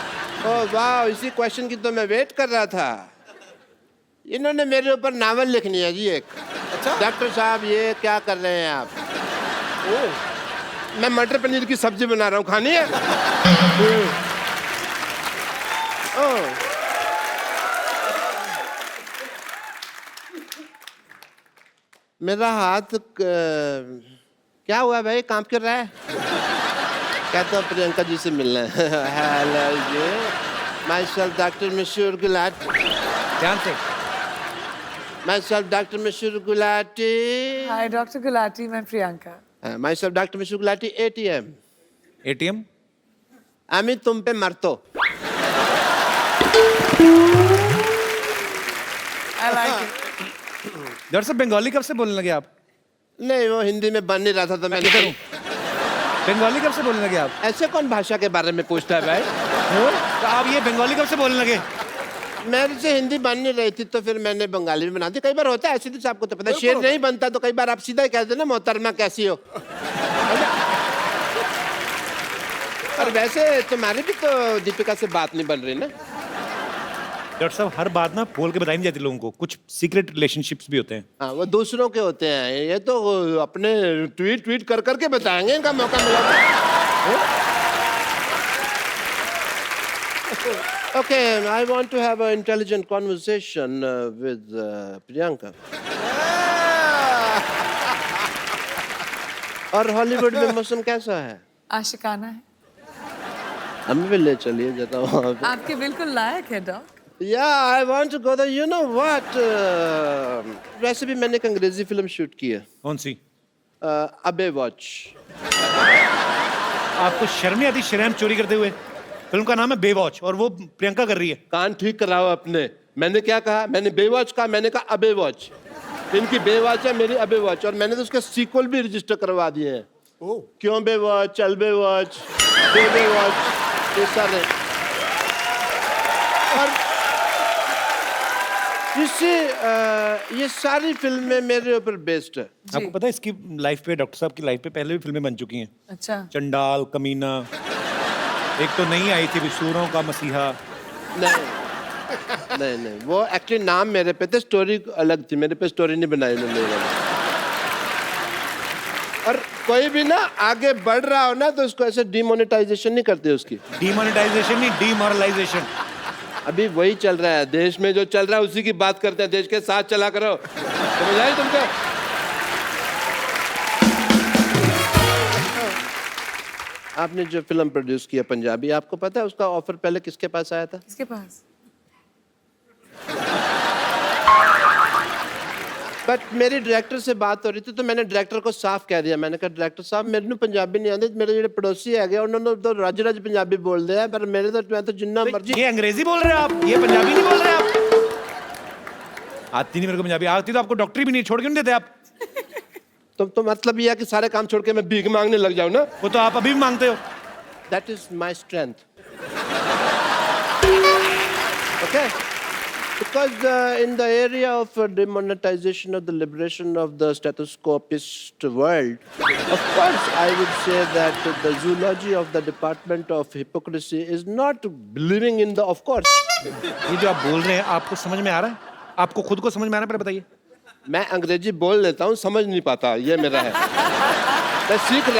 ओह वाह, इसी क्वेश्चन की तो मैं वेट कर रहा था। इन्होंने मेरे ऊपर नावल लिखनी है जी एक। अच्छा डॉक्टर साहब ये क्या कर रहे हैं आप? ओह मैं मटर पनीर की सब्जी बना रहा हूँ, खानी है? ओह मेरा हाथ क्या हुआ भाई, काम कर रहा है? कहता हूँ प्रियंका जी से मिलना है। Hello ji, myself doctor Mashoor Gulati. ध्यान से। My self doctor Mashoor Gulati. Hi, Dr. Gulati. मैं Priyanka. My self doctor Mashoor Gulati ATM। ATM? আমি तुम पे मरतो। I like it. डॉक्टर साहब बंगाली कब से बोलने लगे आप? नहीं वो हिंदी में बन नहीं रहा था तो मैं किधर हूँ? बंगाली कब से बोलने लगे आप? ऐसे कौन भाषा के बारे में पूछता है भाई? तो आप ये बंगाली कब से बोलने लगे? मेरे से हिंदी बन नहीं रही थी तो फिर मैंने बंगाली में बना दी। कई बार होता है ऐसे, तो आपको तो पता है, शेर नहीं बनता तो कई बार आप सीधा ही कहते ना मोहतरमा कैसी हो। और वैसे तुम्हारी भी तो दीपिका से बात नहीं बन रही ना। डॉक्टर साहब हर बात ना बोल के बताई नहीं जाती लोगों को, कुछ सीक्रेट रिलेशनशिप्स भी होते हैं। हाँ वो दूसरों के होते हैं, ये तो अपने ट्वीट कर करके बताएंगे, इनका मौका मिला। Okay, I want to have an intelligent conversation with Priyanka. और हॉलीवुड में मौसम कैसा है? आशिकाना है। हमें भी ले चलिए जरा वहाँ पे। आपके बिल्कुल लायक है dock. Yeah, I want to go there. You know what? वैसे भी मैंने एक अंग्रेजी फिल्म शूट की है। कौन सी? अबे वॉच। आपको शर्म नहीं आती शर्म चोरी करते हुए? फिल्म का नाम है बेवॉच और वो प्रियंका कर रही है। कान ठीक कराओ अपने। मैंने क्या कहा? मैंने बेवॉच कहा, मैंने कहा अबे वॉच। इनकी बेवॉच है, मेरी अबे वॉच, और मैंने तो उसके सीक्वल भी रजिस्टर करवा दिए हैं। क्यों बेवॉच, चल बेवॉच, बेवॉच, ये सारे। और ये सारी फिल्में मेरे ऊपर बेस्ड है। आपको पता है इसकी लाइफ पे, डॉक्टर साहब की लाइफ पे पहले भी फिल्में बन चुकी हैं। अच्छा। चंडाल, कमीना, एक तो नई आई थी सूरों का मसीहा। नहीं वो एक्चुअली नाम मेरे पे थे, स्टोरी अलग थी, मेरे पे स्टोरी नहीं बनाई उन्होंने। और कोई भी ना आगे बढ़ रहा हो ना तो उसको ऐसे डिमोनेटाइजेशन नहीं करते उसकी। डिमोनेटाइजेशन नहीं, डिमोरलाइजेशन। अभी वही चल रहा है देश में, जो चल रहा है उसी की बात करते हैं। देश के साथ चला करो, समझ आई तुमको? आपने जो फिल्म प्रोड्यूस किया पंजाबी, आपको पता है उसका ऑफर पहले किसके पास आया था? किसके पास? बट मेरी डायरेक्टर से बात हो रही थी तो मैंने डायरेक्टर को साफ कह दिया। मैंने कहा डायरेक्टर साहब मेरे पंजाबी नहीं आती, मेरे जो पड़ोसी है उन्होंने तो रज रज पंजाबी बोल दिया, पर मेरे तो मैं तो जिन्ना मर्जी। ये अंग्रेजी बोल रहे हैं आप, ये पंजाबी नहीं बोल रहे आप। आती नहीं मेरे को पंजाबी, आती तो आपको डॉक्टरी भी नहीं, छोड़ क्यों नहीं देते आप? तो मतलब ये है कि सारे काम छोड़ के मैं भीख मांगने लग जाऊं ना? वो तो आप अभी भी मांगते हो। That is my strength. Okay? Because in the area of demonetization of the liberation of the stethoscopist world, of course, I would say that the zoology of the department of hypocrisy is not believing in the, of course. ये जो आप बोल रहे हैं आपको समझ में आ रहा है? आपको खुद को समझ में आ रहा है? पहले बताइए। मैं अंग्रेजी बोल लेता हूँ, समझ नहीं पाता, ये मेरा है। मैं सीख रहा